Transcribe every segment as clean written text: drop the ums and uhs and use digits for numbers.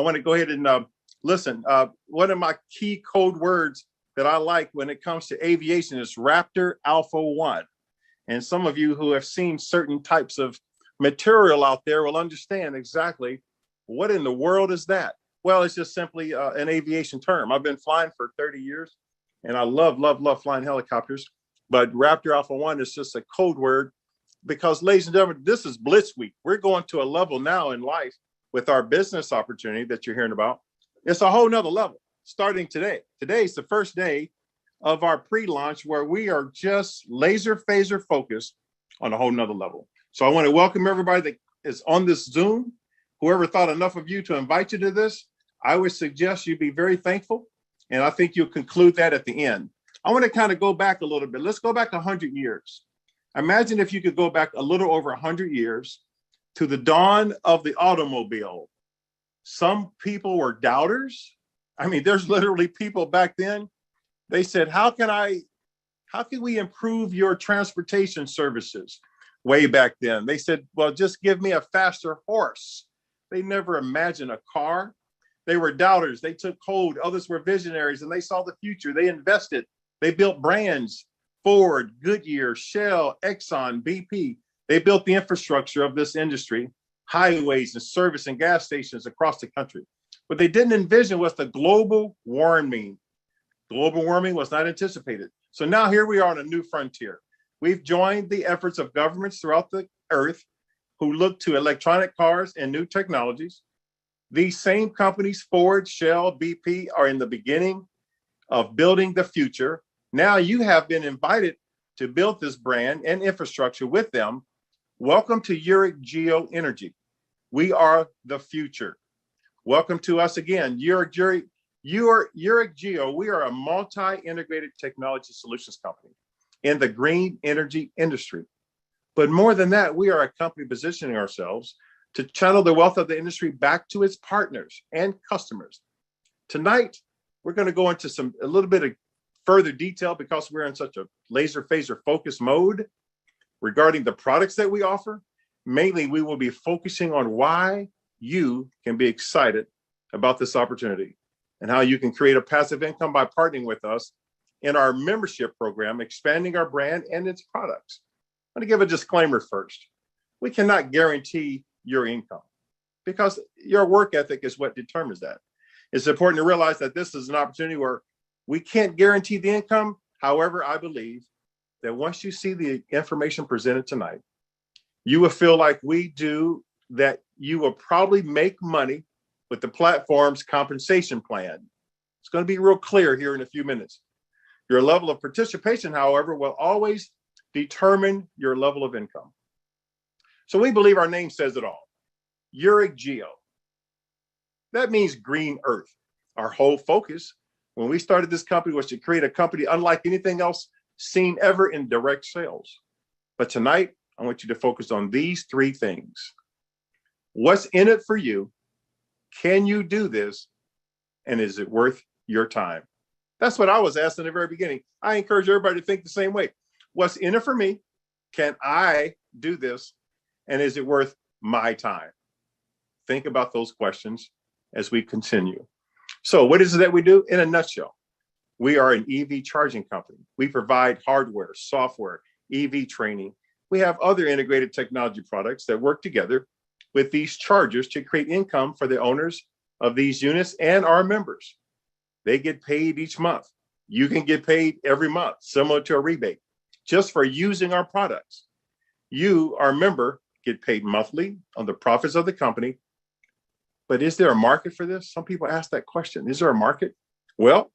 I want to go ahead and listen. One of my key code words that I like when it comes to aviation is Raptor Alpha 1. And some of you who have seen certain types of material out there will understand exactly what in the world is that. Well, it's just simply an aviation term. I've been flying for 30 years and I love flying helicopters. But Raptor Alpha 1 is just a code word because, ladies and gentlemen, this is Blitz Week. We're going to a level now in life with our business opportunity that you're hearing about. It's a whole nother level starting today. Today's the first day of our pre-launch where we are just laser phaser focused on a whole nother level. So I want to welcome everybody that is on this Zoom. Whoever thought enough of you to invite you to this, I would suggest you be very thankful. And I think you'll conclude that at the end. I want to kind of go back a little bit. Let's go back 100 years. Imagine if you could go back a little over 100 years to the dawn of the automobile. Some people were doubters. I mean, there's literally people back then. They said, how can we improve your transportation services? Way back then, they said, well, just give me a faster horse. They never imagined a car. They were doubters. They took hold. Others were visionaries and they saw the future. They invested. They built brands, Ford, Goodyear, Shell, Exxon, BP. They built the infrastructure of this industry, highways and service and gas stations across the country. What they didn't envision was the global warming. Global warming was not anticipated. So now here we are on a new frontier. We've joined the efforts of governments throughout the earth who look to electronic cars and new technologies. These same companies, Ford, Shell, BP, are in the beginning of building the future. Now you have been invited to build this brand and infrastructure with them. Welcome to Yereq Geo Energy. We are the future. Welcome to us again, Yereq Geo. We are a multi-integrated technology solutions company in the green energy industry. But more than that, we are a company positioning ourselves to channel the wealth of the industry back to its partners and customers. Tonight, we're going to go into a little bit of further detail because we're in such a laser phaser focus mode regarding the products that we offer. Mainly, we will be focusing on why you can be excited about this opportunity and how you can create a passive income by partnering with us in our membership program, expanding our brand and its products. I'm going to give a disclaimer first. We cannot guarantee your income because your work ethic is what determines that. It's important to realize that this is an opportunity where we can't guarantee the income. However, I believe that once you see the information presented tonight, you will feel like we do, that you will probably make money with the platform's compensation plan. It's going to be real clear here in a few minutes. Your level of participation, however, will always determine your level of income. So we believe our name says it all. Yereq Geo. That means green earth. Our whole focus when we started this company was to create a company unlike anything else seen ever in direct sales. But tonight, I want you to focus on these three things. What's in it for you? Can you do this? And is it worth your time? That's what I was asked in the very beginning. I encourage everybody to think the same way. What's in it for me? Can I do this? And is it worth my time? Think about those questions as we continue. So what is it that we do? In a nutshell, we are an EV charging company. We provide hardware, software, EV training. We have other integrated technology products that work together with these chargers to create income for the owners of these units and our members. They get paid each month. You can get paid every month, similar to a rebate, just for using our products. You, our member, get paid monthly on the profits of the company. But is there a market for this? Some people ask that question. Is there a market? Well,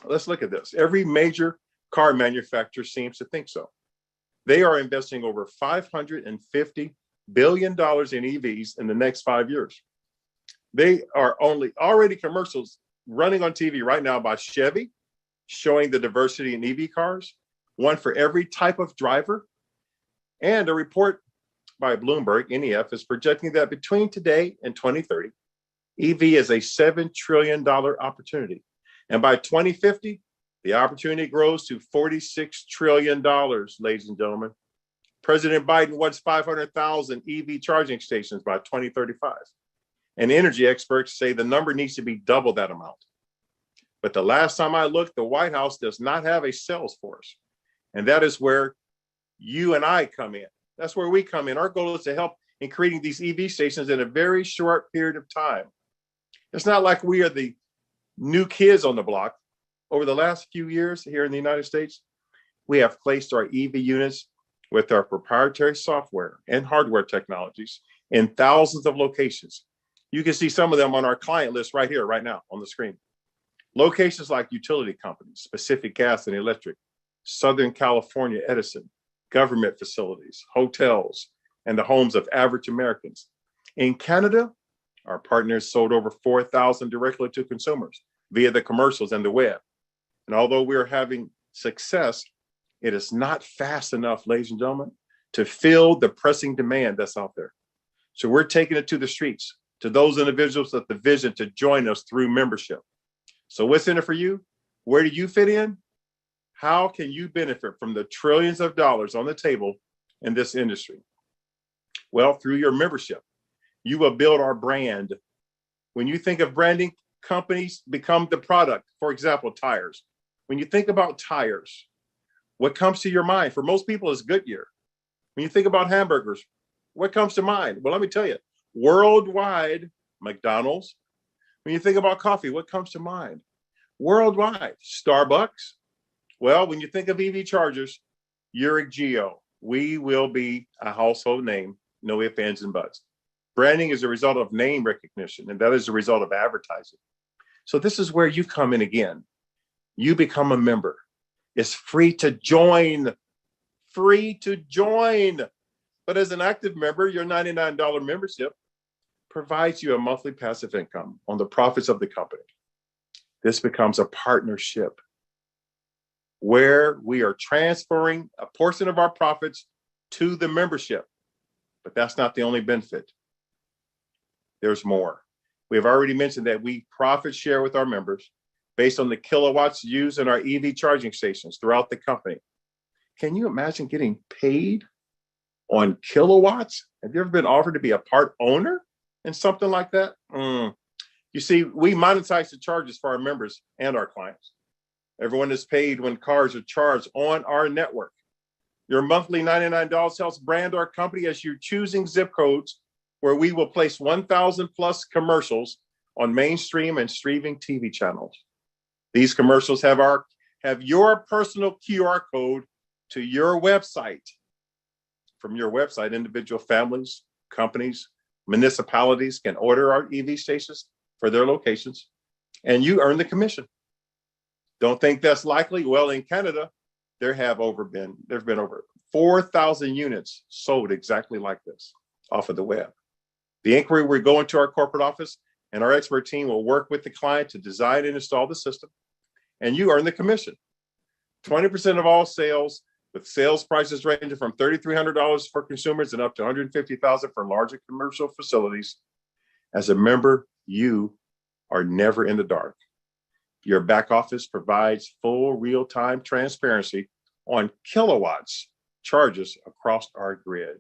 let's look at this. Every major car manufacturer seems to think so. They are investing over $550 billion in EVs in the next 5 years. They are already commercials running on TV right now by Chevy, showing the diversity in EV cars, one for every type of driver. And a report by Bloomberg, NEF, is projecting that between today and 2030, EV is a $7 trillion opportunity. And by 2050, the opportunity grows to $46 trillion, ladies and gentlemen. President Biden wants 500,000 EV charging stations by 2035. And energy experts say the number needs to be double that amount. But the last time I looked, the White House does not have a sales force. And that is where you and I come in. That's where we come in. Our goal is to help in creating these EV stations in a very short period of time. It's not like we are the new kids on the block. Over the last few years here in the United States, we have placed our EV units with our proprietary software and hardware technologies in thousands of locations. You can see some of them on our client list right here, right now on the screen. Locations like utility companies, Pacific Gas and Electric, Southern California Edison, government facilities, hotels, and the homes of average Americans. In Canada, our partners sold over 4,000 directly to consumers via the commercials and the web. And although we're having success, it is not fast enough, ladies and gentlemen, to fill the pressing demand that's out there. So we're taking it to the streets, to those individuals with the vision to join us through membership. So what's in it for you? Where do you fit in? How can you benefit from the trillions of dollars on the table in this industry? Well, through your membership, you will build our brand. When you think of branding, companies become the product. For example, tires. When you think about tires, what comes to your mind? For most people, is Goodyear. When you think about hamburgers, what comes to mind? Well, let me tell you, worldwide, McDonald's. When you think about coffee, what comes to mind? Worldwide, Starbucks. Well, when you think of EV chargers, Yereq. We will be a household name, no ifs, ands, and buts. Branding is a result of name recognition, and that is a result of advertising. So this is where you come in again. You become a member. It's free to join. Free to join. But as an active member, your $99 membership provides you a monthly passive income on the profits of the company. This becomes a partnership where we are transferring a portion of our profits to the membership. But that's not the only benefit. There's more. We have already mentioned that we profit share with our members based on the kilowatts used in our EV charging stations throughout the company. Can you imagine getting paid on kilowatts? Have you ever been offered to be a part owner in something like that? You see, we monetize the charges for our members and our clients. Everyone is paid when cars are charged on our network. Your monthly $99 helps brand our company as you're choosing zip codes where we will place 1,000 plus commercials on mainstream and streaming TV channels. These commercials have your personal QR code to your website. From your website, individual families, companies, municipalities can order our EV stations for their locations, and you earn the commission. Don't think that's likely? Well, in Canada, there have been over 4,000 units sold exactly like this off of the web. The inquiry will go into our corporate office, and our expert team will work with the client to design and install the system, and you earn the commission. 20% of all sales, with sales prices ranging from $3,300 for consumers and up to $150,000 for larger commercial facilities. As a member, you are never in the dark. Your back office provides full real-time transparency on kilowatts charges across our grid.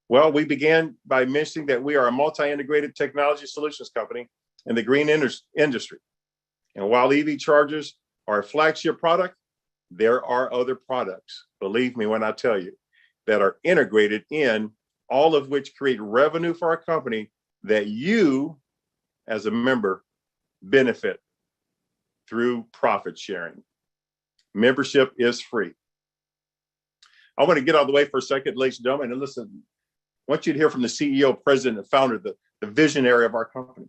Well, we began by mentioning that we are a multi-integrated technology solutions company in the green industry. And while EV chargers are a flagship product, there are other products, believe me when I tell you, that are integrated in, all of which create revenue for our company that you, as a member, benefit through profit sharing. Membership is free. I want to get out of the way for a second, ladies and gentlemen, and listen. I want you to hear from the CEO, president, and founder, the visionary of our company.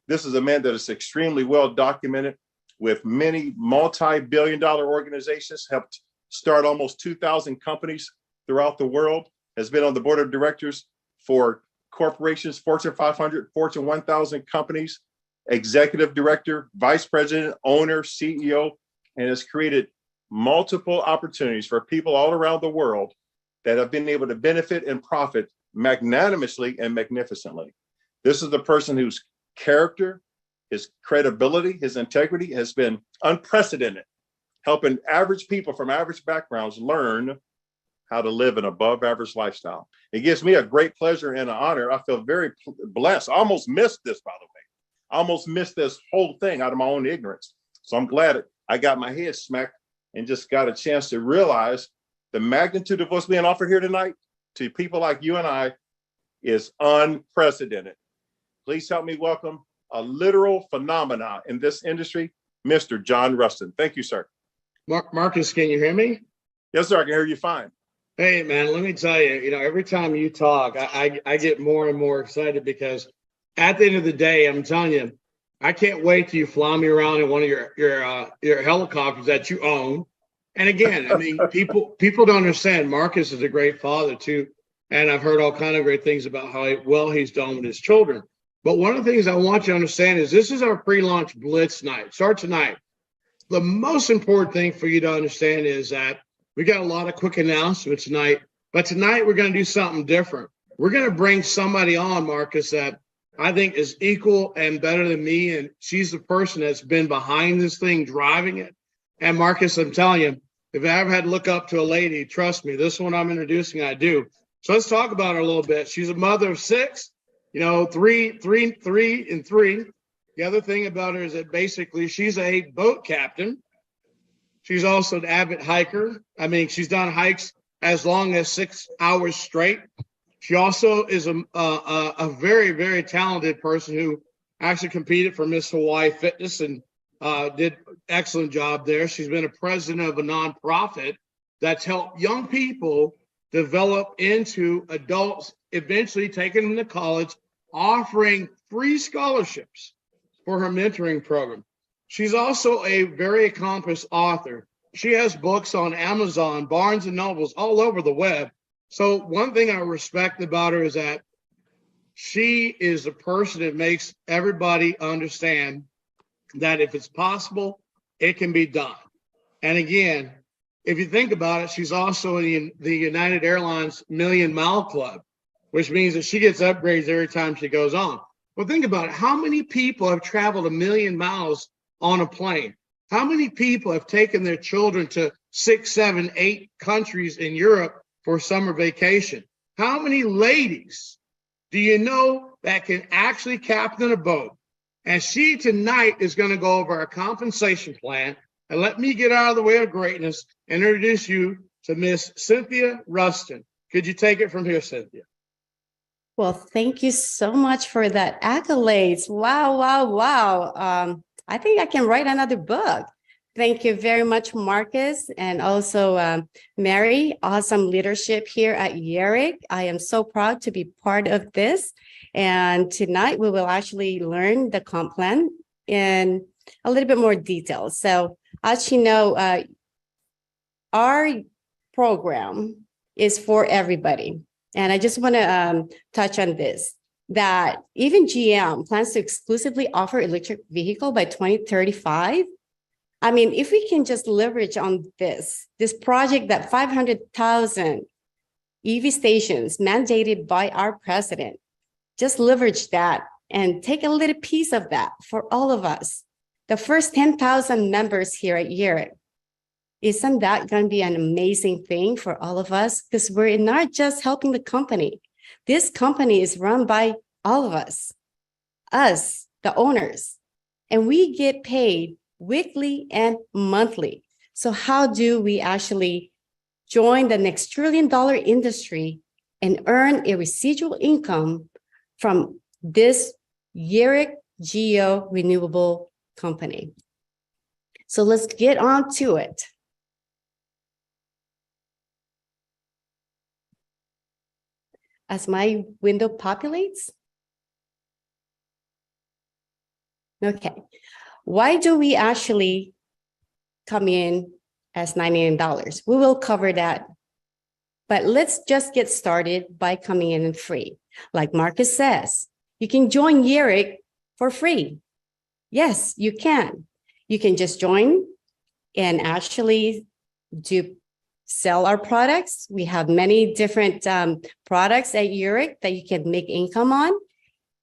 This is a man that is extremely well documented with many multi-billion-dollar organizations, helped start almost 2,000 companies throughout the world, has been on the board of directors for corporations, Fortune 500, Fortune 1,000 companies, executive director, vice president, owner, CEO, and has created multiple opportunities for people all around the world that have been able to benefit and profit magnanimously and magnificently. This is the person whose character, his credibility, his integrity has been unprecedented, helping average people from average backgrounds learn how to live an above average lifestyle. It gives me a great pleasure and an honor. I feel very blessed. I almost missed this, by the way. I almost missed this whole thing out of my own ignorance. So I'm glad I got my head smacked and just got a chance to realize the magnitude of what's being offered here tonight to people like you and I is unprecedented. Please help me welcome a literal phenomenon in this industry, Mr. John Rustin. Thank you, sir. Marcus, can you hear me? Yes, sir. I can hear you fine. Hey, man, let me tell you, every time you talk, I get more and more excited because at the end of the day, I'm telling you, I can't wait till you fly me around in one of your helicopters that you own. And again, I mean, people don't understand. Marcus is a great father too, and I've heard all kind of great things about how well he's done with his children. But one of the things I want you to understand is this is our pre-launch blitz night. Start tonight. The most important thing for you to understand is that we got a lot of quick announcements tonight, but tonight we're going to do something different. We're going to bring somebody on, Marcus, that I think is equal and better than me, and she's the person that's been behind this thing, driving it. And Marcus, I'm telling you, if I ever had to look up to a lady, trust me, this one I'm introducing, I do. So let's talk about her a little bit. She's a mother of 6, three and three. The other thing about her is that basically she's a boat captain. She's also an avid hiker. I mean, she's done hikes as long as 6 hours straight. She also is a very, very talented person who actually competed for Miss Hawaii Fitness and did excellent job there. She's been a president of a nonprofit that's helped young people develop into adults, eventually taking them to college, offering free scholarships for her mentoring program. She's also a very accomplished author. She has books on Amazon, Barnes and Nobles, all over the web. So one thing I respect about her is that she is a person that makes everybody understand that if it's possible, it can be done. And again, if you think about it, she's also in the United Airlines Million Mile Club, which means that she gets upgrades every time she goes on. Well, think about it. How many people have traveled 1 million miles on a plane? How many people have taken their children to 6, 7, 8 countries in Europe for summer vacation? How many ladies do you know that can actually captain a boat? And she tonight is going to go over our compensation plan. And let me get out of the way of greatness and introduce you to Miss Cynthia Rustin. Could you take it from here, Cynthia? Well, thank you so much for that accolades. Wow, wow, wow. I think I can write another book. Thank you very much, Marcus, and also Mary. Awesome leadership here at Yereq. I am so proud to be part of this. And tonight we will actually learn the comp plan in a little bit more detail. So as you know, our program is for everybody. And I just want to touch on this, that even GM plans to exclusively offer electric vehicle by 2035. I mean, if we can just leverage on this project that 500,000 EV stations mandated by our president, just leverage that and take a little piece of that for all of us. The first 10,000 members here at Yereq, isn't that going to be an amazing thing for all of us? Because we're not just helping the company. This company is run by all of us, the owners, and we get paid weekly and monthly. So how do we actually join the next $1 trillion industry and earn a residual income from this Yereq Geo renewable company? So let's get on to it. As my window populates. Okay, why do we actually come in as $99? We will cover that. But let's just get started by coming in free. Like Marcus says, you can join Yereq for free. Yes, you can. You can just join and actually sell our products. We have many different products at Yereq that you can make income on.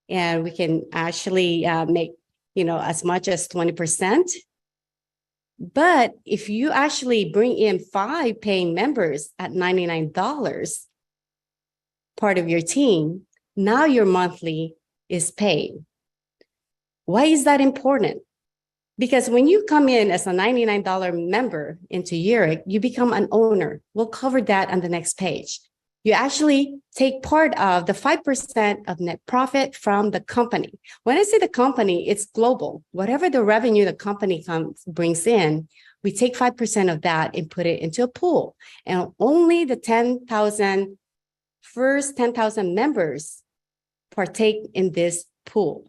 And we can actually make, as much as 20%. But if you actually bring in 5 paying members at $99, part of your team, now your monthly is paid. Why is that important? Because when you come in as a $99 member into Yereq, you become an owner. We'll cover that on the next page. You actually take part of the 5% of net profit from the company. When I say the company, it's global. Whatever the revenue the company brings in, we take 5% of that and put it into a pool. And only the first 10,000 members partake in this pool.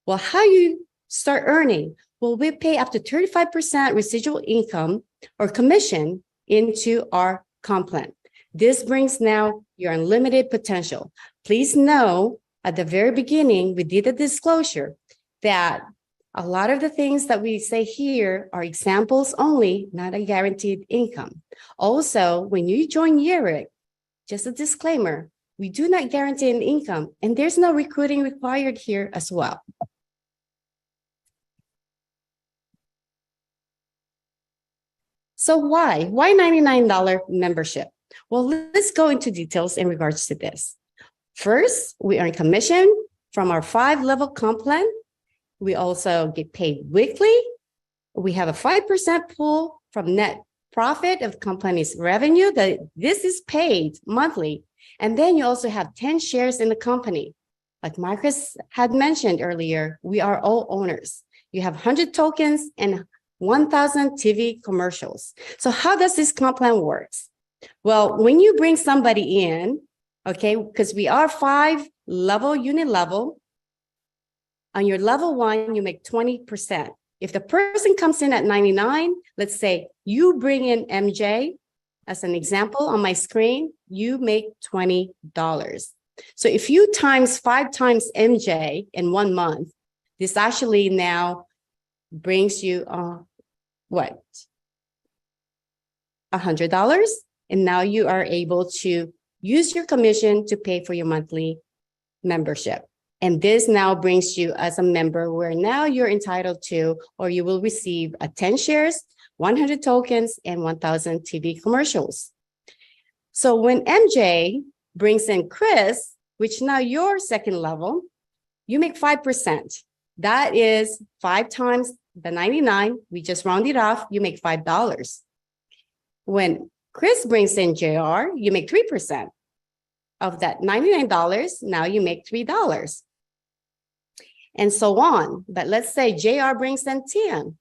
Well, how you start earning? Well, we pay up to 35% residual income or commission into our comp plan. This brings now your unlimited potential. Please know at the very beginning, we did a disclosure that a lot of the things that we say here are examples only, not a guaranteed income. Also, when you join Yereq, just a disclaimer, we do not guarantee an income, and there's no recruiting required here as well. So why $99 membership? Well, let's go into details in regards to this. First, we earn commission from our 5-level comp plan. We also get paid weekly. We have a 5% pool from net profit of company's revenue that this is paid monthly. And then you also have 10 shares in the company. Like Marcus had mentioned earlier, we are all owners. You have 100 tokens and 1,000 TV commercials. So how does this comp plan work? Well, when you bring somebody in, okay, because we are 5-level unit level, on your level 1, you make 20%. If the person comes in at 99, let's say you bring in MJ as an example on my screen, you make $20. So if you times 5 times MJ in 1 month, this actually now brings you what? $100. And now you are able to use your commission to pay for your monthly membership. And this now brings you as a member where now you're entitled to, or you will receive 10 shares, 100 tokens, and 1,000 TV commercials. So when MJ brings in Chris, which now you're second level, you make 5%. That is 5 times the 99. We just rounded off, you make $5. When Chris brings in JR, you make 3%. Of that $99, now you make $3. And so on. But let's say JR brings in 10.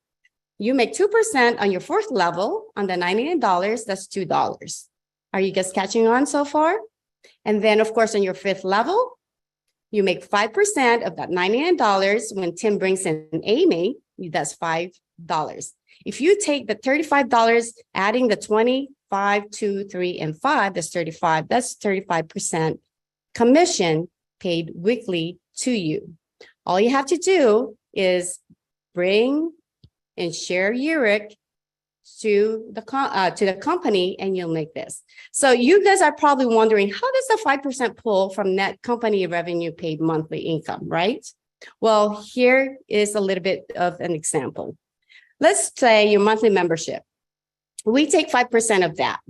You make 2% on your 4th level. On the $99, that's $2. Are you guys catching on so far? And then, of course, on your 5th level, you make 5% of that $99. When Tim brings in Amy, that's $5. If you take the $35, adding the 20, 5, 2, 3, and 5, that's 35. That's 35% commission paid weekly to you. All you have to do is bring and share Yereq to the company, and you'll make this. So you guys are probably wondering, how does the 5% pull from net company revenue paid monthly income, right? Well, here is a little bit of an example. Let's say your monthly membership. We take 5% of that.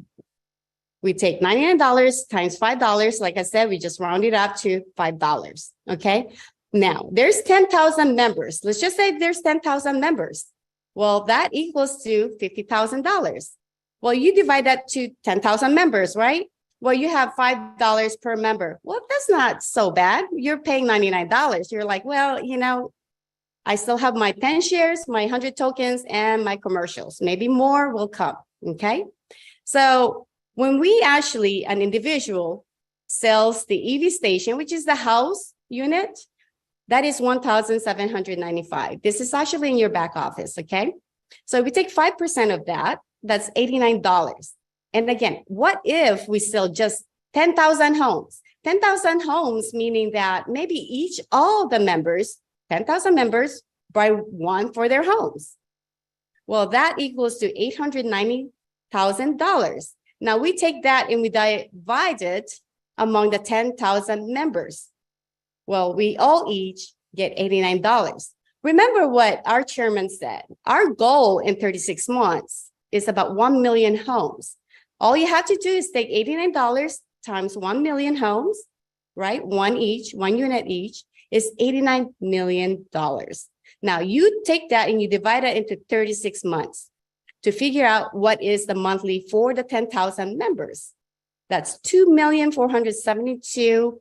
We take $99 times $5. Like I said, we just round it up to $5. Okay. Now there's 10,000 members. Let's just say there's 10,000 members. Well, that equals to $50,000. Well, you divide that to 10,000 members, right? Well, you have $5 per member. Well, that's not so bad. You're paying $99. You're like, well, you know, I still have my 10 shares, my 100 tokens, and my commercials. Maybe more will come, okay? So when we actually, an individual sells the EV station, which is the house unit, that is $1,795. This is actually in your back office, okay? So we take 5% of that, that's $89. And again, what if we sell just 10,000 homes? 10,000 homes, meaning that maybe all the members, 10,000 members, buy one for their homes. Well, that equals to $890,000. Now we take that and we divide it among the 10,000 members. Well, we all each get $89. Remember what our chairman said. Our goal in 36 months is about 1 million homes. All you have to do is take $89 times 1 million homes, right? One unit each is $89 million. Now you take that and you divide it into 36 months to figure out what is the monthly for the 10,000 members. That's $2,472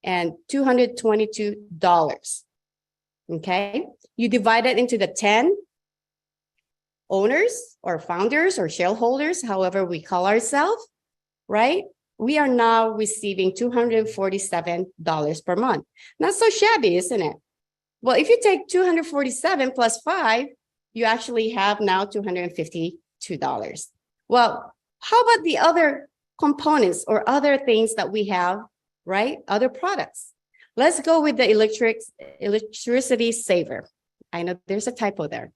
and $222. Okay, you divide it into the 10 owners or founders or shareholders, however we call ourselves, right? We are now receiving $247 per month. Not so shabby, isn't it? Well, if you take 247 plus 5, you actually have now $252. Well, how about the other components or other things that we have, right? Other products. Let's go with the electricity saver. I know there's a typo there.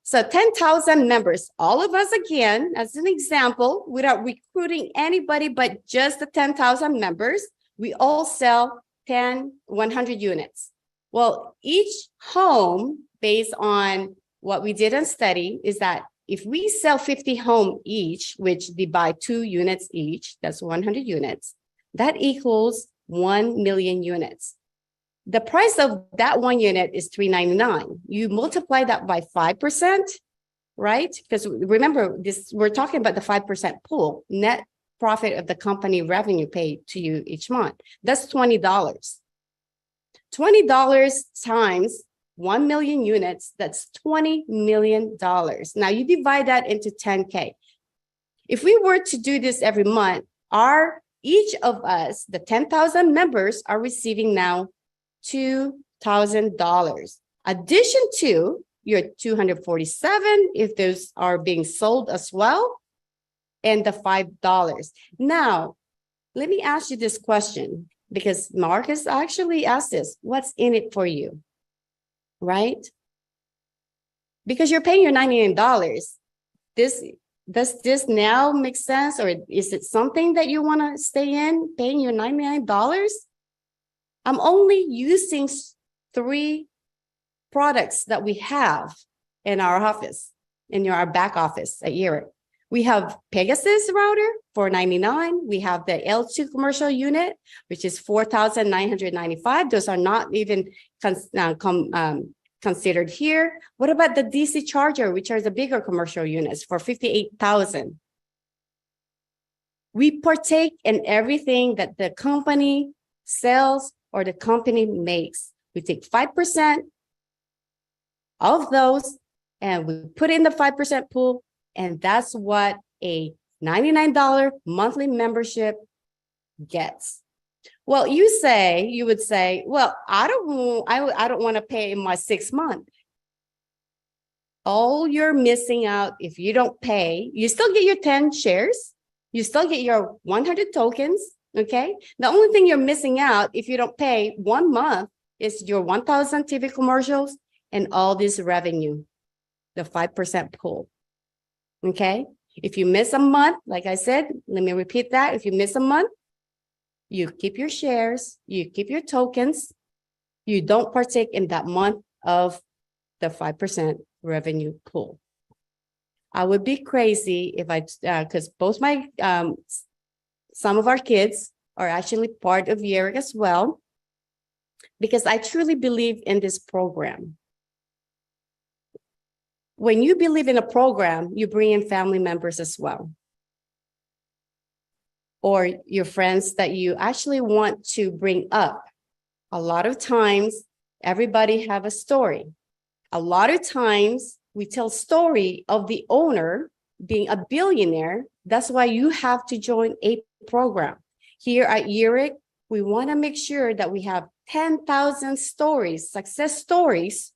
So 10,000 members, all of us again, as an example, without recruiting anybody but just the 10,000 members, we all sell 100 units. Well, each home, based on what we did in study, is that if we sell 50 homes each, which they buy 2 units each, that's 100 units, that equals 1 million units. The price of that 1 unit is $399. You multiply that by 5%, right? Because remember, we're talking about the 5% pool, net profit of the company revenue paid to you each month. That's $20. $20 times 1 million units, that's $20 million. Now you divide that into 10K. If we were to do this every month, each of us, the 10,000 members, are receiving now $2,000. Addition to your 247, if those are being sold as well, and the $5. Now, let me ask you this question, because Marcus actually asked this: what's in it for you? Right? Because you're paying your $99. Does this now make sense, or is it something that you want to stay in, paying your $99? I'm only using 3 products that we have in our office, in our back office at Yereq. We have Pegasus router for $99. We have the L2 commercial unit, which is $4,995. Those are not even considered here. What about the DC charger, which are the bigger commercial units for $58,000? We partake in everything that the company sells or the company makes. We take 5% of those and we put in the 5% pool, and that's what a $99 monthly membership gets. Well, you would say, well, I don't want to pay in my 6 month. All you're missing out if you don't pay, you still get your 10 shares, you still get your 100 tokens. Okay. The only thing you're missing out if you don't pay 1 month is your 1,000 TV commercials and all this revenue, the 5% pool. Okay. If you miss a month, like I said, let me repeat that. If you miss a month, you keep your shares, you keep your tokens, you don't partake in that month of the 5% revenue pool. I would be crazy if because both some of our kids are actually part of Yereq as well, because I truly believe in this program. When you believe in a program, you bring in family members as well, or your friends that you actually want to bring up. A lot of times, everybody have a story. A lot of times, we tell story of the owner being a billionaire. That's why you have to join a program. Here at Yereq, we want to make sure that we have 10,000 stories, success stories,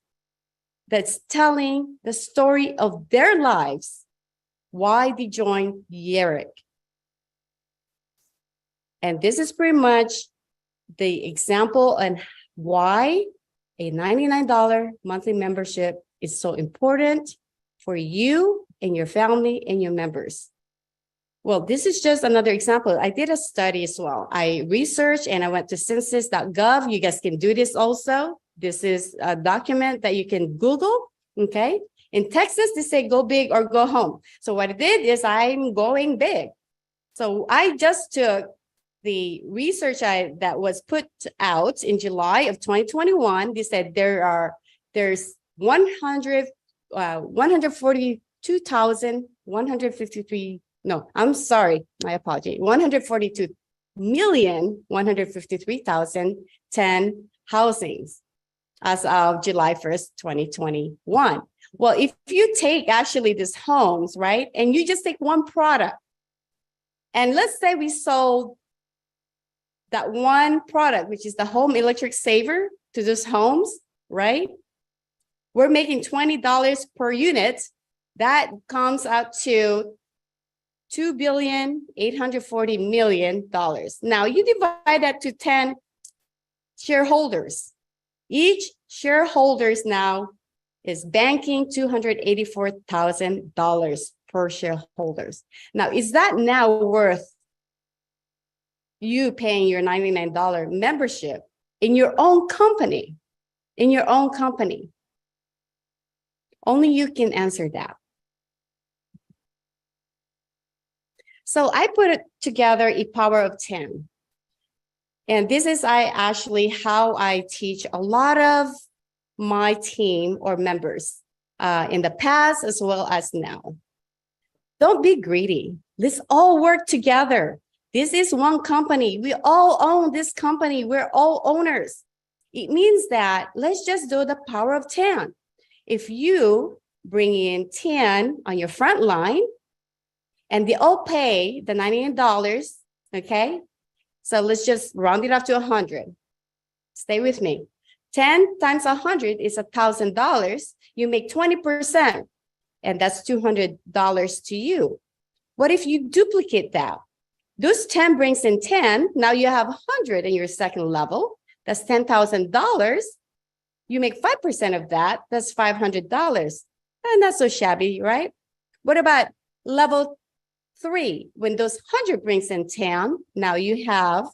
that's telling the story of their lives, why they joined Yereq. And this is pretty much the example on why a $99 monthly membership is so important for you and your family and your members. Well, this is just another example. I did a study as well. I researched and I went to census.gov. You guys can do this also. This is a document that you can Google, okay? In Texas, they say go big or go home. So what I did is I'm going big. So I just took the research that was put out in July of 2021. They said there's 142,153. No, I'm sorry, my apology. 142,153,010 housings as of July 1st, 2021. Well, if you take actually these homes, right, and you just take one product, and let's say we sold that one product, which is the home electric saver to those homes, right? We're making $20 per unit. That comes out to $2,840,000,000. Now you divide that to 10 shareholders. Each shareholders now is banking $284,000 per shareholders. Now, is that now worth you paying your $99 membership in your own company? In your own company? Only you can answer that. So I put it together a power of 10. And this is actually how I teach a lot of my team or members in the past as well as now. Don't be greedy. Let's all work together. This is one company. We all own this company. We're all owners. It means that let's just do the power of 10. If you bring in 10 on your front line and they all pay the $99, okay? So let's just round it up to 100. Stay with me. 10 times 100 is $1,000. You make 20%, and that's $200 to you. What if you duplicate that? Those 10 brings in 10. Now you have 100 in your second level. That's $10,000. You make 5% of that. That's $500. And not so shabby, right? What about level 3? When those 100 brings in 10, now you have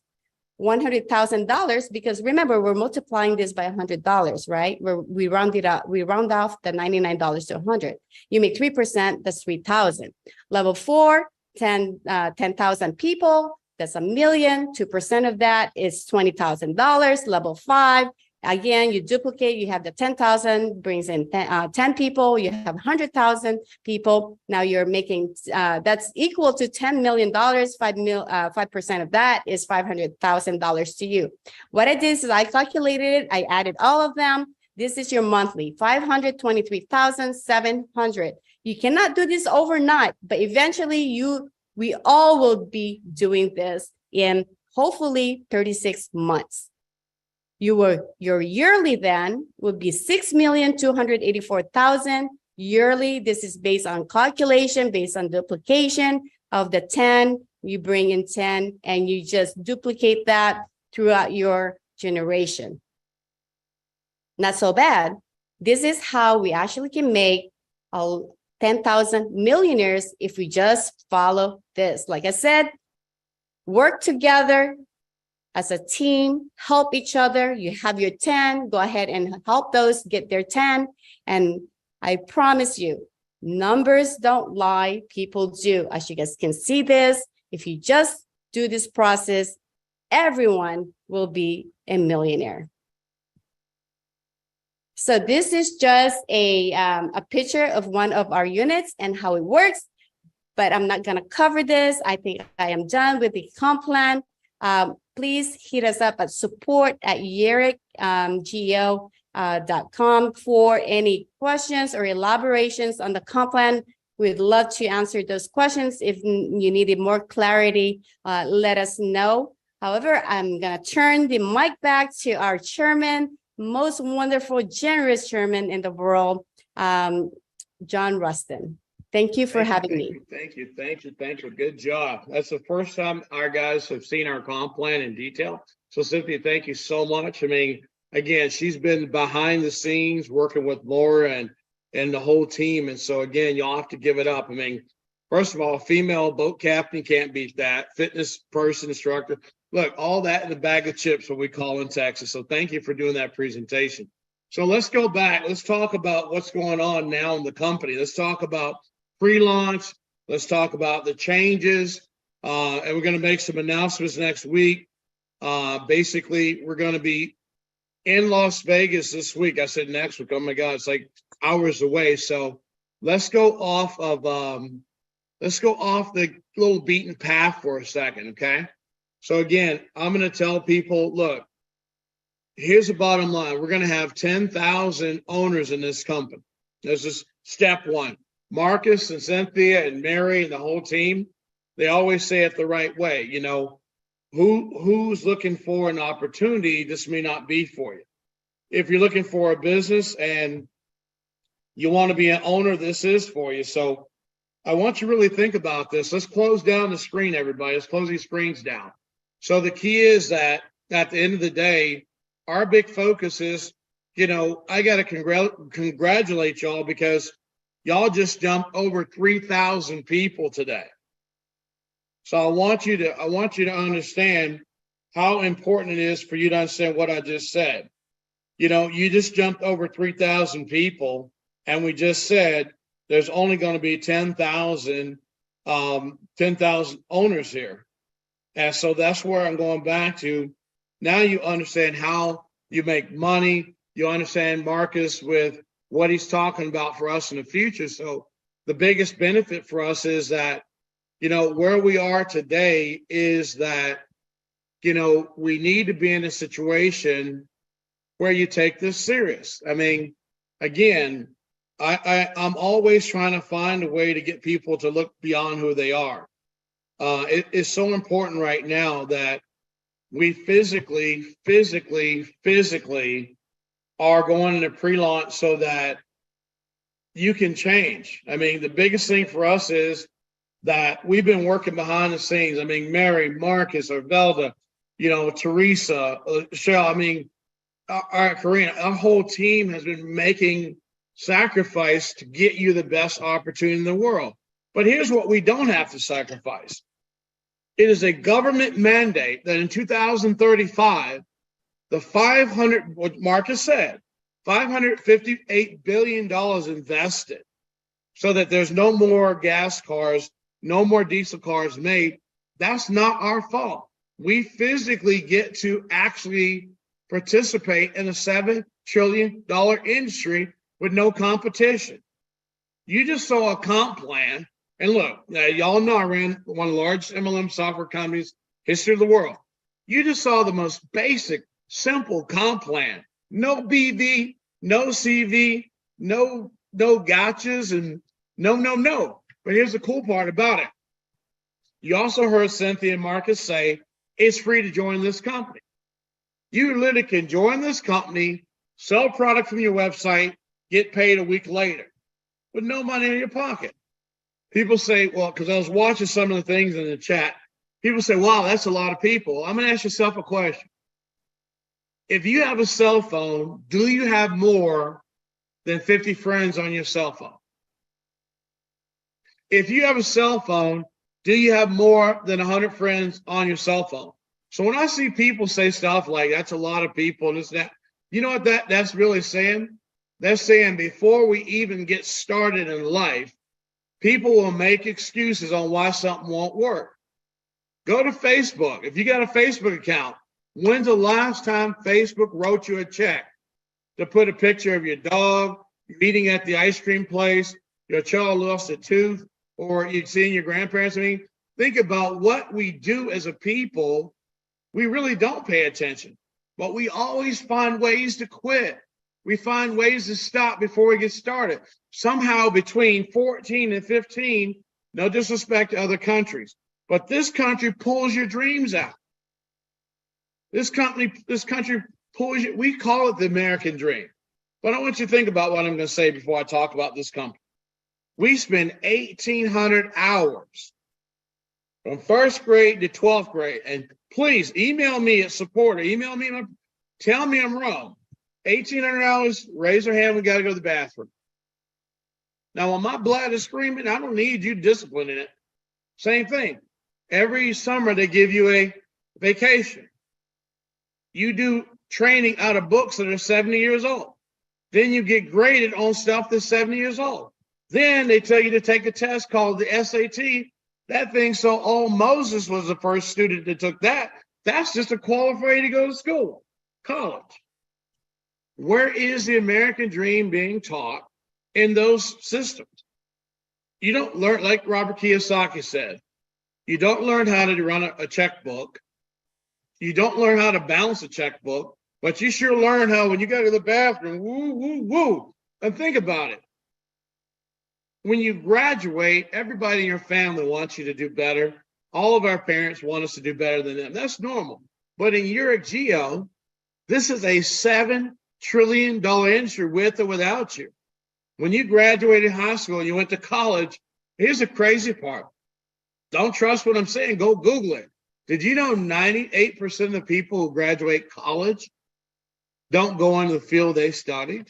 $100,000, because remember, we're multiplying this by $100, right? We round it up, we round off the $99 to 100. You make 3%, that's 3,000. Level 4, 10,000 people, that's $1 million. 2% of that is $20,000. Level 5, again, you duplicate, you have the 10,000, brings in 10 people, you have 100,000 people. Now you're making, that's equal to $10 million. 5% of that is $500,000 to you. What I did is I calculated it, I added all of them. This is your monthly, $523,700. You cannot do this overnight, but eventually we all will be doing this in hopefully 36 months. Your yearly then would be $6,284,000 yearly. This is based on calculation, based on duplication of the 10. You bring in 10 and you just duplicate that throughout your generation. Not so bad. This is how we actually can make 10,000 millionaires if we just follow this. Like I said, work together as a team, help each other. You have your 10, go ahead and help those get their 10. And I promise you, numbers don't lie, people do. As you guys can see this, if you just do this process, everyone will be a millionaire. So this is just a picture of one of our units and how it works, but I'm not gonna cover this. I think I am done with the comp plan. Please hit us up at support@yereq.com for any questions or elaborations on the comp plan. We'd love to answer those questions. If you needed more clarity, let us know. However, I'm gonna turn the mic back to our chairman, most wonderful, generous chairman in the world, John Rustin. Thank you for having me. Thank you. Good job. That's the first time our guys have seen our comp plan in detail. So Cynthia, thank you so much. I mean, again, she's been behind the scenes working with Laura and the whole team. And so again, you'll have to give it up. I mean, first of all, female boat captain, can't beat that. Fitness person, instructor. look, all that in a bag of chips, what we call in Texas. So thank you for doing that presentation. So let's go back. Let's talk about what's going on now in the company. Let's talk about pre-launch. Let's talk about the changes. And we're going to make some announcements next week. Basically, we're going to be in Las Vegas this week. I said next week. Oh my God, it's like hours away. So let's go off the little beaten path for a second, okay? So again, I'm going to tell people, look, here's the bottom line. We're going to have 10,000 owners in this company. This is step one. Marcus and Cynthia and Mary and the whole team, they always say it the right way. You know, who's looking for an opportunity, this may not be for you. If you're looking for a business and you want to be an owner, this is for you. So I want you to really think about this. Let's close down the screen, everybody. Let's close these screens down. So the key is that at the end of the day, our big focus is, you know, I got to congratulate y'all because y'all just jumped over 3,000 people today. So I want you to understand how important it is for you to understand what I just said. You know, you just jumped over 3,000 people, and we just said there's only going to be 10,000 owners here. And so that's where I'm going back to. Now you understand how you make money. You understand Marcus with what he's talking about for us in the future. So the biggest benefit for us is that, you know, where we are today is that, you know, we need to be in a situation where you take this serious. I mean, again, I'm always trying to find a way to get people to look beyond who they are. It is so important right now that we physically are going into pre-launch so that you can change. I mean, the biggest thing for us is that we've been working behind the scenes. I mean, Mary, Marcus, Arvelda, you know, Teresa, Michelle, I mean, our Karina, our whole team has been making sacrifice to get you the best opportunity in the world. But here's what we don't have to sacrifice. It is a government mandate that in 2035, what Marcus said, $558 billion invested so that there's no more gas cars, no more diesel cars made. That's not our fault. We physically get to actually participate in a $7 trillion industry with no competition. You just saw a comp plan. And look, y'all know I ran one of the largest MLM software companies history of the world. You just saw the most basic, simple comp plan. No BV, no CV, no gotchas, and no. But here's the cool part about it. You also heard Cynthia and Marcus say it's free to join this company. You literally can join this company, sell product from your website, get paid a week later with no money in your pocket. People say, well, because I was watching some of the things in the chat, people say, wow, that's a lot of people. I'm going to ask yourself a question. If you have a cell phone, do you have more than 50 friends on your cell phone? If you have a cell phone, do you have more than 100 friends on your cell phone? So when I see people say stuff like that's a lot of people, and this, that, you know what that's really saying? They're saying before we even get started in life, people will make excuses on why something won't work. Go to Facebook. If you got a Facebook account, when's the last time Facebook wrote you a check to put a picture of your dog, eating at the ice cream place, your child lost a tooth, or you've seen your grandparents? I mean, think about what we do as a people. We really don't pay attention, but we always find ways to quit. We find ways to stop before we get started. Somehow between 14 and 15, no disrespect to other countries, but this country pulls your dreams out. This country pulls you, we call it the American dream. But I want you to think about what I'm going to say before I talk about this company. We spend 1,800 hours from first grade to 12th grade. And please email me at support or email me, tell me I'm wrong. 1,800 hours, raise your hand, we got to go to the bathroom. Now, when my blood is screaming, I don't need you disciplining it. Same thing. Every summer, they give you a vacation. You do training out of books that are 70 years old. Then you get graded on stuff that's 70 years old. Then they tell you to take a test called the SAT. That thing so old, Moses was the first student that took that. That's just a qualifier to go to school, college. Where is the American dream being taught in those systems? You don't learn, like Robert Kiyosaki said, you don't learn how to run a checkbook. You don't learn how to balance a checkbook, but you sure learn how when you go to the bathroom, woo, woo, woo. And think about it. When you graduate, everybody in your family wants you to do better. All of our parents want us to do better than them. That's normal. But in Yereq Geo, this is a $7 trillion industry with or without you. When you graduated high school and you went to college, here's the crazy part. Don't trust what I'm saying. Go Google it. Did you know 98% of the people who graduate college don't go into the field they studied?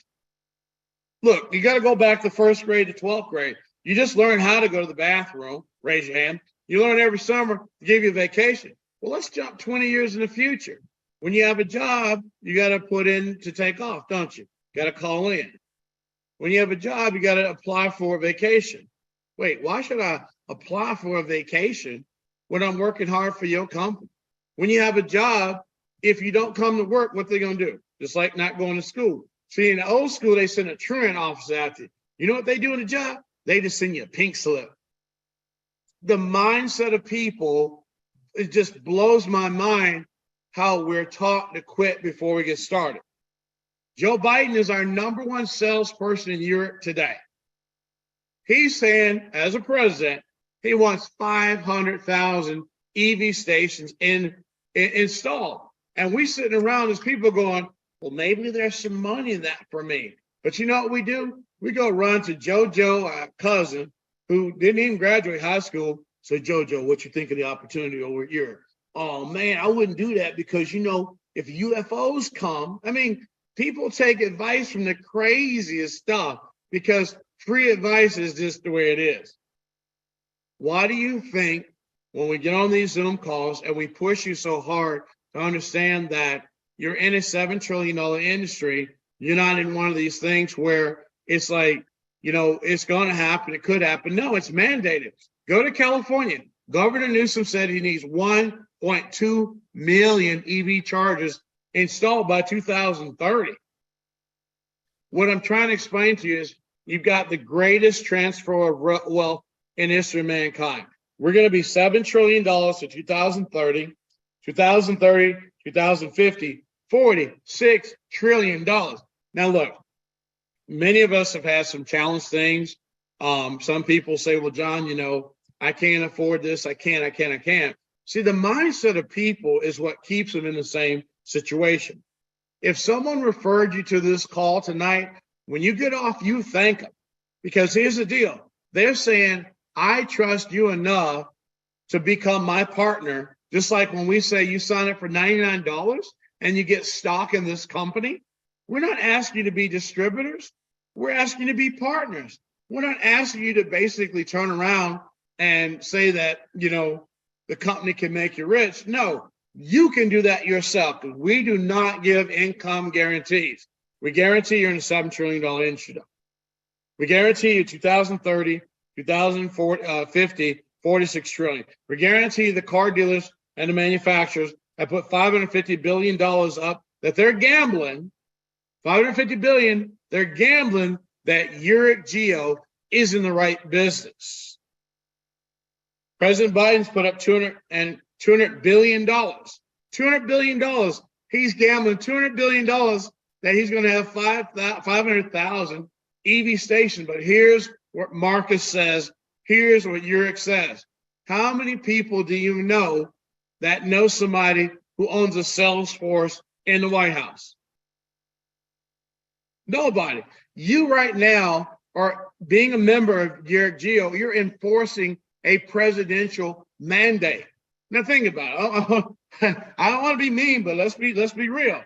Look, you got to go back to first grade to 12th grade. You just learn how to go to the bathroom. Raise your hand. You learn every summer to give you a vacation. Well, let's jump 20 years in the future. When you have a job, you got to put in to take off, don't you? Got to call in. When you have a job, you got to apply for a vacation. Wait, why should I apply for a vacation when I'm working hard for your company? When you have a job, if you don't come to work, what they going to do? Just like not going to school. See, in the old school, they send a truant officer out there. You know what they do in the job? They just send you a pink slip. The mindset of people, it just blows my mind how we're taught to quit before we get started. Joe Biden is our #1 salesperson in Europe today. He's saying, as a president, he wants 500,000 EV stations installed. And we sitting around as people going, well, maybe there's some money in that for me. But you know what we do? We go run to JoJo, our cousin, who didn't even graduate high school. Say, JoJo, what you think of the opportunity over here? Oh, man, I wouldn't do that because, you know, if UFOs come, I mean, people take advice from the craziest stuff because free advice is just the way it is. Why do you think when we get on these Zoom calls and we push you so hard to understand that you're in a $7 trillion industry, you're not in one of these things where it's like, you know, it's going to happen, it could happen. No, it's mandated. Go to California. Governor Newsom said he needs 1.2 million EV chargers installed by 2030. What I'm trying to explain to you is you've got the greatest transfer of wealth in history of mankind. We're going to be $7 trillion to 2030, 2050, $46 trillion. Now, look, many of us have had some challenge things. Some people say, well, John, you know, I can't afford this. I can't. See, the mindset of people is what keeps them in the same situation. If someone referred you to this call tonight, when you get off, you thank them. Because here's the deal. They're saying, I trust you enough to become my partner. Just like when we say you sign up for $99 and you get stock in this company, we're not asking you to be distributors. We're asking you to be partners. We're not asking you to basically turn around and say that, you know, the company can make you rich. No, you can do that yourself. We do not give income guarantees. We guarantee you're in a $7 trillion industry. We guarantee you 2030, 2050, $46 trillion. We guarantee the car dealers and the manufacturers have put $550 billion up that they're gambling. $550 billion, they're gambling that Yereq Geo is in the right business. President Biden's put up $200 billion. $200 billion. He's gambling $200 billion that he's going to have 500,000 EV stations. But here's what Marcus says. Here's what Yereq says. How many people do you know that know somebody who owns a sales force in the White House? Nobody. You right now are being a member of Yereq Geo. You're enforcing a presidential mandate. Now think about it. I don't want to be mean, but let's be real.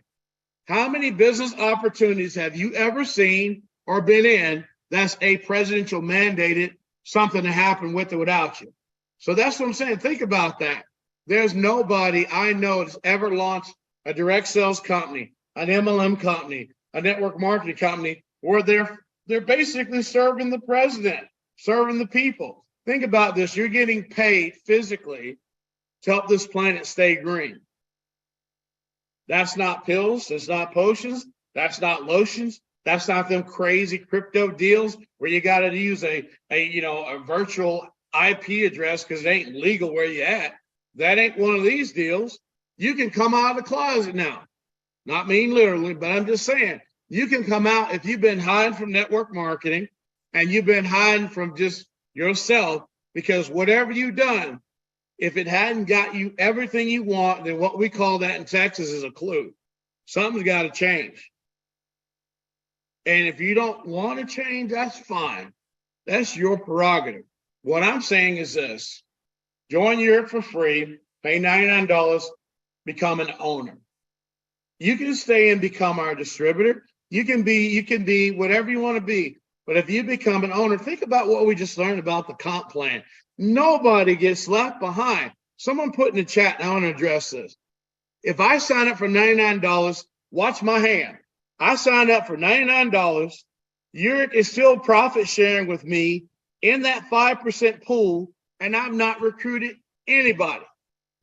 How many business opportunities have you ever seen or been in that's a presidential mandated something to happen with or without you? So that's what I'm saying. Think about that. There's nobody I know that's ever launched a direct sales company, an MLM company, a network marketing company, where they're basically serving the president, serving the people. Think about this. You're getting paid physically to help this planet stay green. That's not pills. That's not potions. That's not lotions. That's not them crazy crypto deals where you got to use a virtual IP address because it ain't legal where you at. That ain't one of these deals. You can come out of the closet now. Not mean literally, but I'm just saying, you can come out if you've been hiding from network marketing and you've been hiding from just yourself, because whatever you've done, if it hadn't got you everything you want, then what we call that in Texas is a clue. Something's got to change. And if you don't want to change, that's fine. That's your prerogative. What I'm saying is this: join Yereq for free, pay $99, become an owner. You can stay and become our distributor. You can be whatever you want to be. But if you become an owner, think about what we just learned about the comp plan. Nobody gets left behind. Someone put in the chat, and I want to address this. If I sign up for $99, watch my hand. I signed up for $99. Yereq is still profit sharing with me in that 5% pool, and I've not recruited anybody.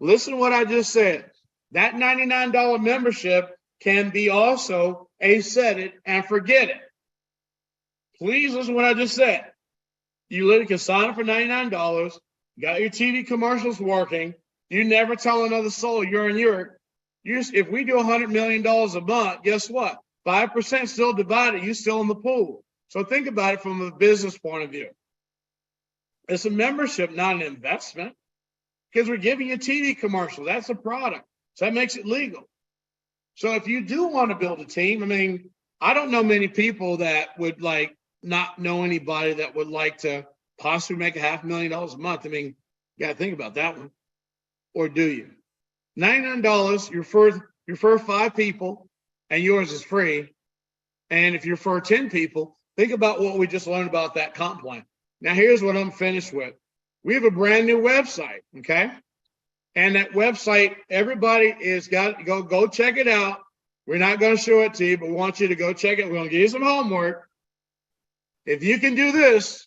Listen to what I just said. That $99 membership can be also a set it and forget it. Please listen to what I just said. You literally can sign up for $99, got your TV commercials working. You never tell another soul you're in Yereq. If we do $100 million a month, guess what? 5% still divided. You're still in the pool. So think about it from a business point of view. It's a membership, not an investment, because we're giving you a TV commercial. That's a product. So that makes it legal. So if you do want to build a team, I mean, I don't know many people that would not know anybody that would like to possibly make $500,000 a month. I mean, you got to think about that one. Or do you? $99, you refer 5 people, and yours is free. And if you refer 10 people, think about what we just learned about that comp plan. Now, here's what I'm finished with. We have a brand new website, okay? And that website, everybody is got to go check it out. We're not going to show it to you, but we want you to go check it. We're going to give you some homework. If you can do this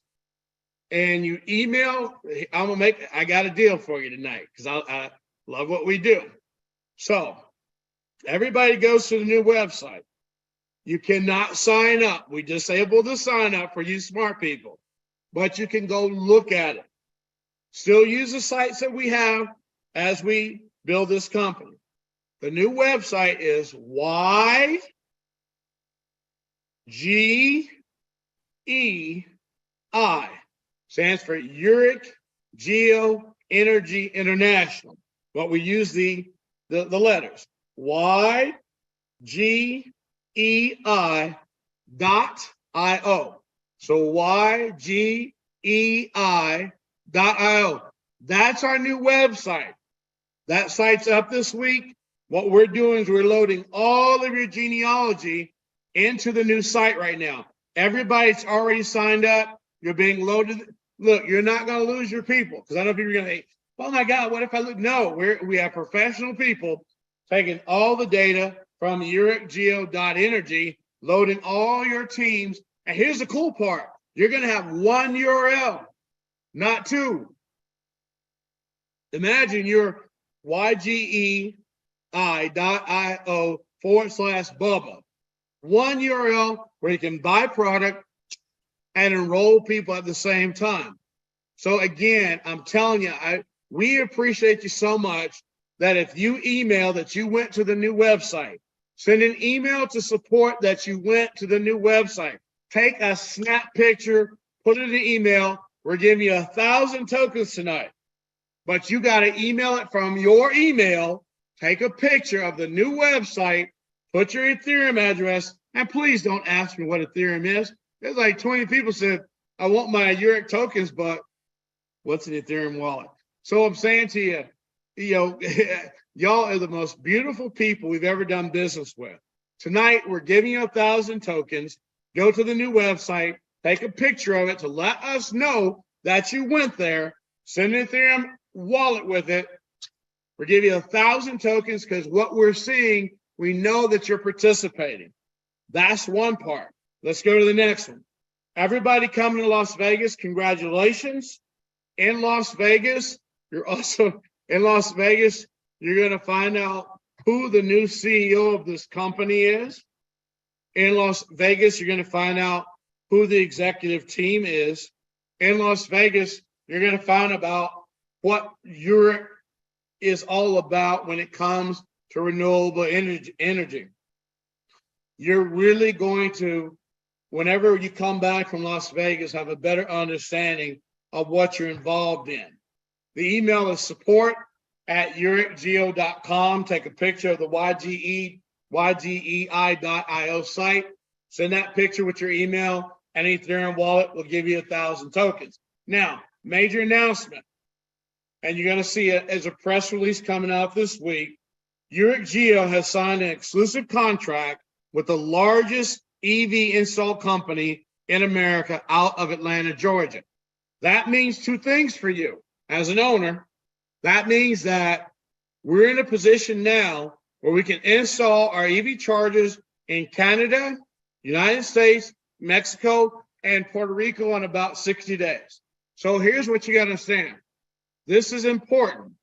and you email, I got a deal for you tonight because I love what we do. So everybody goes to the new website. You cannot sign up. We disabled the sign up for you smart people, but you can go look at it. Still use the sites that we have as we build this company. The new website is YGEI, stands for Yereq Geo Energy International. But we use the letters YGEI.io. So YGEI.io. That's our new website. That site's up this week. What we're doing is we're loading all of your genealogy into the new site right now. Everybody's already signed up. You're being loaded. Look, you're not going to lose your people, because I know people are going to say, oh my God, what if I look? No, we have professional people taking all the data from YereqGeo.energy, loading all your teams. And here's the cool part. You're going to have one URL, not 2. Imagine your YGEI.io/Bubba. One URL where you can buy product and enroll people at the same time. So again, I'm telling you, we appreciate you so much that if you email that you went to the new website, send an email to support that you went to the new website. Take a snap picture, put it in the email. We're giving you 1,000 tokens tonight. But you got to email it from your email, take a picture of the new website, put your Ethereum address, and please don't ask me what Ethereum is. There's like 20 people said, I want my Yereq tokens, but what's an Ethereum wallet? So I'm saying to you, y'all are the most beautiful people we've ever done business with. Tonight, we're giving you 1,000 tokens. Go to the new website, take a picture of it to let us know that you went there, send an Ethereum wallet with it, We're giving you 1,000 tokens because what we're seeing, we know that you're participating. That's one part. Let's go to the next one. Everybody coming to Las Vegas, congratulations. In Las Vegas, you're also in Las Vegas, you're going to find out who the new CEO of this company is. In Las Vegas, you're going to find out who the executive team is. In Las Vegas, you're going to find about what Yereq is all about when it comes to renewable energy. You're really going to, whenever you come back from Las Vegas, have a better understanding of what you're involved in. The email is support@yereqgeo.com. Take a picture of the ygei.io site. Send that picture with your email, and Ethereum wallet will give you 1,000 tokens. Now, major announcement, and you're going to see it as a press release coming out this week. Yereq Geo has signed an exclusive contract with the largest EV install company in America out of Atlanta, Georgia. That means two things for you as an owner. That means that we're in a position now where we can install our EV chargers in Canada, United States, Mexico, and Puerto Rico in about 60 days. So here's what you got to understand. This is important.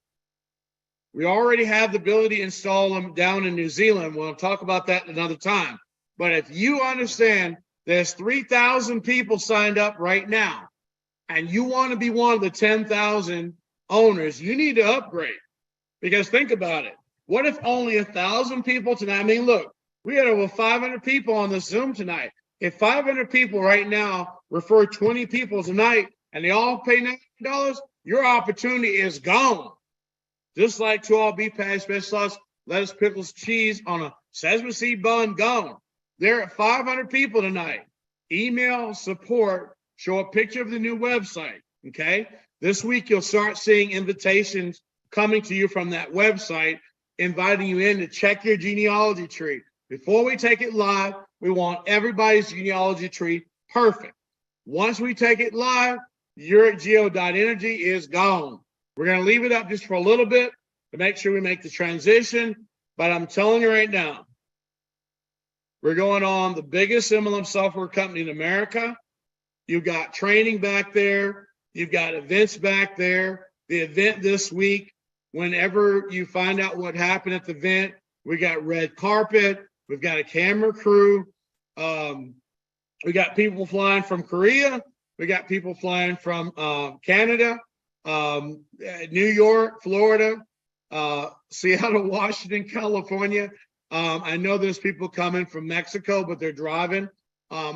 We already have the ability to install them down in New Zealand. We'll talk about that another time. But if you understand there's 3,000 people signed up right now, and you want to be one of the 10,000 owners, you need to upgrade. Because think about it. What if only 1,000 people tonight? I mean, look, we had over 500 people on this Zoom tonight. If 500 people right now refer 20 people tonight and they all pay $90, your opportunity is gone. Just like 2 beef patty, special sauce, lettuce, pickles, cheese on a sesame seed bun, gone. There are 500 people tonight. Email support, show a picture of the new website, okay? This week, you'll start seeing invitations coming to you from that website, inviting you in to check your genealogy tree. Before we take it live, we want everybody's genealogy tree perfect. Once we take it live, YereqGeo.energy is gone. We're going to leave it up just for a little bit to make sure we make the transition. But I'm telling you right now, we're going on the biggest MLM software company in America. You've got training back there. You've got events back there. The event this week, whenever you find out what happened at the event, we got red carpet. We've got a camera crew. We got people flying from Korea. We got people flying from Canada, New York, Florida, Seattle, Washington, California. I know there's people coming from Mexico, but they're driving.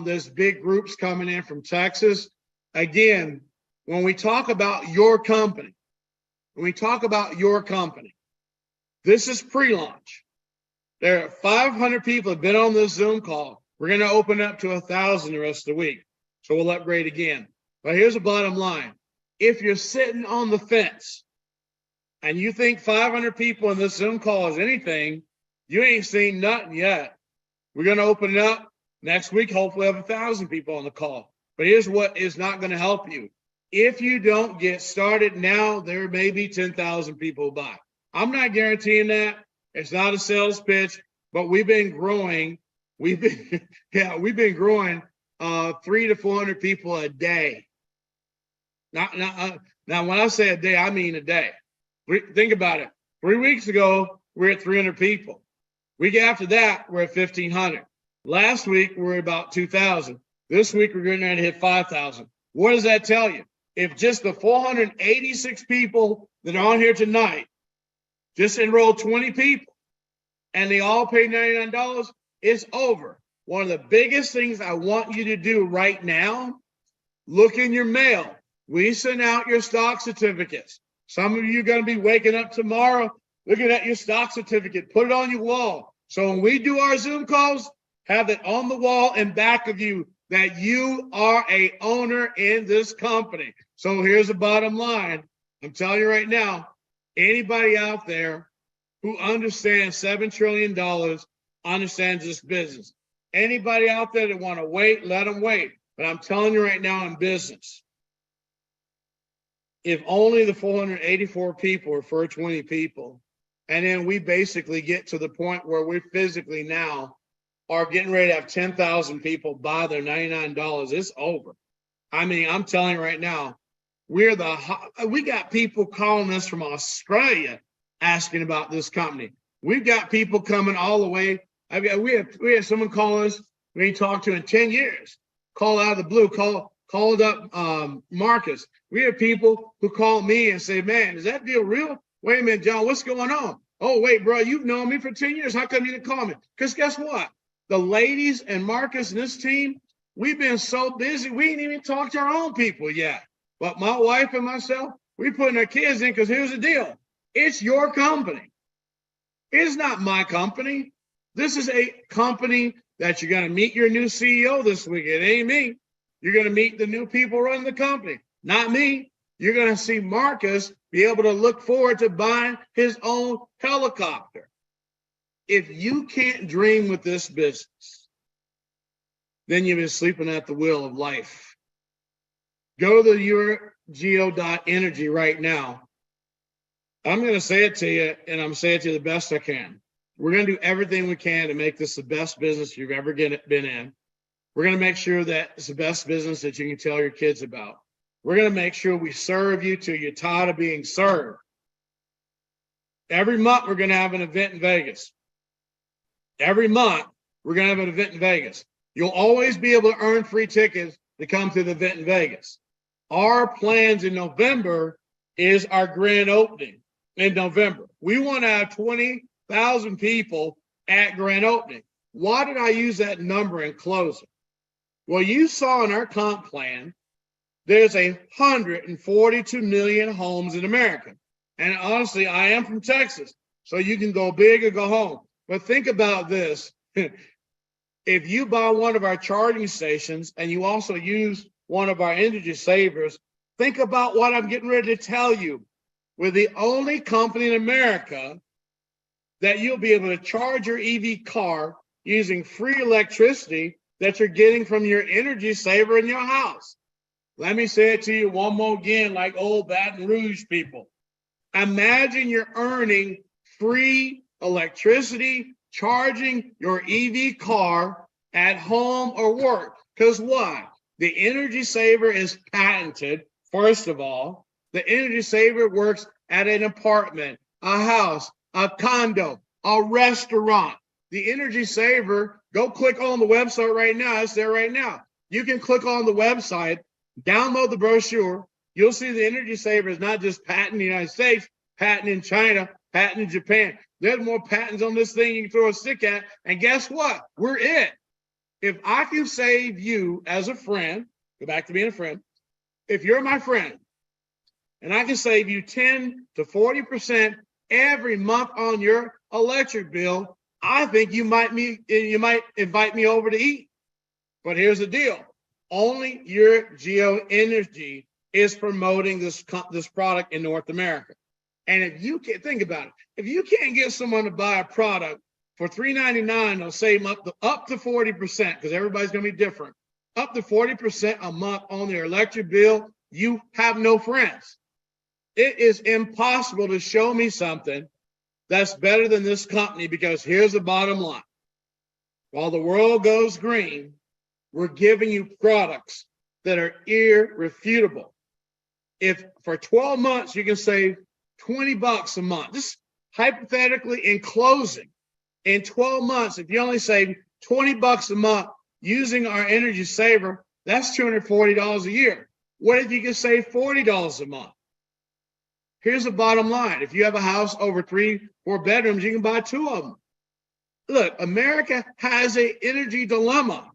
There's big groups coming in from Texas. Again, when we talk about your company, this is pre-launch. There are 500 people have been on this Zoom call. We're going to open up to 1,000 the rest of the week. So we'll upgrade again. But here's the bottom line. If you're sitting on the fence and you think 500 people in this Zoom call is anything, you ain't seen nothing yet. We're going to open it up next week. Hopefully have 1,000 people on the call. But here's what is not going to help you. If you don't get started now, there may be 10,000 people by. I'm not guaranteeing that. It's not a sales pitch, but we've been growing. We've been growing 300 to 400 people a day. Now, when I say a day, I mean a day. Think about it. 3 weeks ago, we're at 300 people. Week after that, we're at 1,500. Last week, we're about 2,000. This week, we're going to hit 5,000. What does that tell you? If just the 486 people that are on here tonight just enrolled 20 people and they all pay $99, it's over. One of the biggest things I want you to do right now, look in your mail. We send out your stock certificates. Some of you are going to be waking up tomorrow looking at your stock certificate. Put it on your wall. So when we do our Zoom calls, have it on the wall and back of you that you are a owner in this company. So here's the bottom line. I'm telling you right now, anybody out there who understands $7 trillion understands this business. Anybody out there that want to wait, let them wait. But I'm telling you right now in business, if only the 484 people refer 20 people, And then we basically get to the point where we physically now are getting ready to have 10,000 people buy their $99. It's over. I mean, I'm telling you right now, we got people calling us from Australia asking about this company. We've got people coming all the way. We had someone call us we ain't talked to in 10 years. Call out of the blue, called up Marcus. We have people who call me and say, man, is that deal real? Wait a minute, John, what's going on? Oh, wait, bro, you've known me for 10 years. How come you didn't call me? Because guess what? The ladies and Marcus and this team, we've been so busy, we ain't even talked to our own people yet. But my wife and myself, we putting our kids in because here's the deal. It's your company. It's not my company. This is a company that you're going to meet your new CEO this week. It ain't me. You're going to meet the new people running the company, not me. You're going to see Marcus be able to look forward to buying his own helicopter. If you can't dream with this business, then you've been sleeping at the wheel of life. Go to yereq.energy right now. I'm going to say it to you, and I'm saying it to you the best I can. We're going to do everything we can to make this the best business you've ever been in. We're going to make sure that it's the best business that you can tell your kids about. We're going to make sure we serve you till you're tired of being served. Every month, we're going to have an event in Vegas. Every month, we're going to have an event in Vegas. You'll always be able to earn free tickets to come to the event in Vegas. Our plans in November is our grand opening in November. We want to have 20,000 people at grand opening. Why did I use that number in closing? Well, you saw in our comp plan, there's 142 million homes in America. And honestly, I am from Texas, so you can go big or go home. But think about this. If you buy one of our charging stations and you also use one of our energy savers, think about what I'm getting ready to tell you. We're the only company in America that you'll be able to charge your EV car using free electricity that you're getting from your energy saver in your house. Let me say it to you one more again, like old Baton Rouge people. Imagine you're earning free electricity charging your EV car at home or work. Because why? The energy saver is patented, first of all. The energy saver works at an apartment, a house, a condo, a restaurant. The energy saver, go click on the website right now. It's there right now. You can click on the website, download the brochure. You'll see the energy saver is not just patent in the United States, patent in China, patent in Japan. There's more patents on this thing you can throw a stick at. And guess what? We're it. If I can save you as a friend, go back to being a friend. If you're my friend and I can save you 10 to 40% every month on your electric bill, I think you might invite me over to eat. But here's the deal. Only Yereq Energy is promoting this product in North America. And if you can't think about it, if you can't get someone to buy a product for $3.99, they'll save them up to 40%, because everybody's going to be different. Up to 40% a month on their electric bill, you have no friends. It is impossible to show me something that's better than this company, because here's the bottom line. While the world goes green, we're giving you products that are irrefutable. If for 12 months you can save $20 a month, this hypothetically in closing, in 12 months, if you only save $20 a month using our energy saver, that's $240 a year. What if you can save $40 a month? Here's the bottom line. If you have a house over 3-4 bedrooms, you can buy 2 of them. Look, America has an energy dilemma,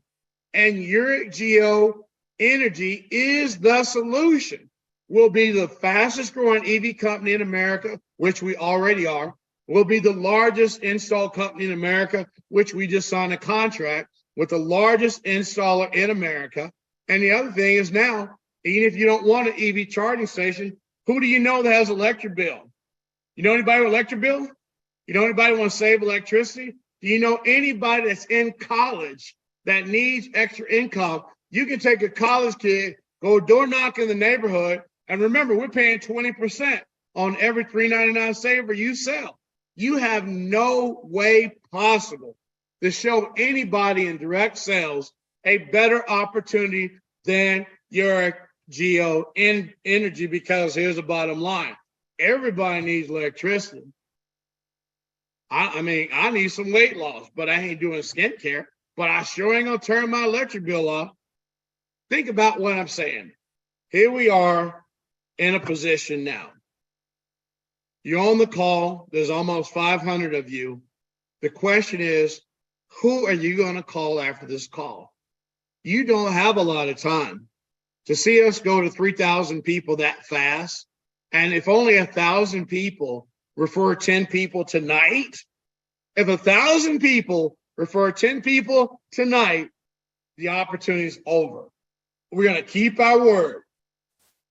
and Yereq Energy is the solution. We'll be the fastest growing EV company in America, which we already are. We'll be the largest install company in America, which we just signed a contract with the largest installer in America. And the other thing is now, even if you don't want an EV charging station, who do you know that has electric bill? You know anybody with electric bill? You know anybody want to save electricity? Do you know anybody that's in college that needs extra income? You can take a college kid, go door knock in the neighborhood, and remember, we're paying 20% on every $3.99 saver you sell. You have no way possible to show anybody in direct sales a better opportunity than your Geo Energy, because here's the bottom line. Everybody needs electricity. I mean, I need some weight loss, but I ain't doing skincare, but I sure ain't gonna turn my electric bill off. Think about what I'm saying. Here we are in a position now. You're on the call. There's almost 500 of you. The question is, who are you going to call after this call? You don't have a lot of time to see us go to 3,000 people that fast. And if only 1,000 people refer 10 people tonight, if 1,000 people refer 10 people tonight, the opportunity is over. We're going to keep our word.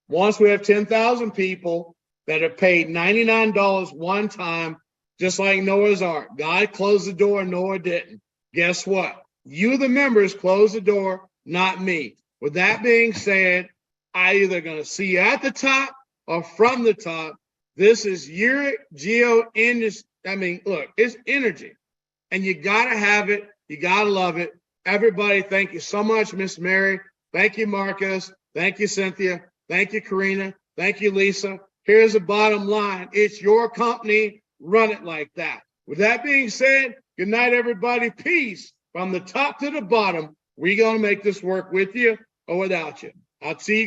Once we have 10,000 people that are paid $99 one time, just like Noah's Ark. God closed the door, Noah didn't. Guess what? You, the members, close the door, not me. With that being said, I either going to see you at the top or from the top. This is Yereq Geo Industry. I mean, look, it's energy. And you got to have it. You got to love it. Everybody, thank you so much, Miss Mary. Thank you, Marcus. Thank you, Cynthia. Thank you, Karina. Thank you, Lisa. Here's the bottom line. It's your company. Run it like that. With that being said, good night, everybody. Peace from the top to the bottom. We're going to make this work with you or without you. I'll see you guys.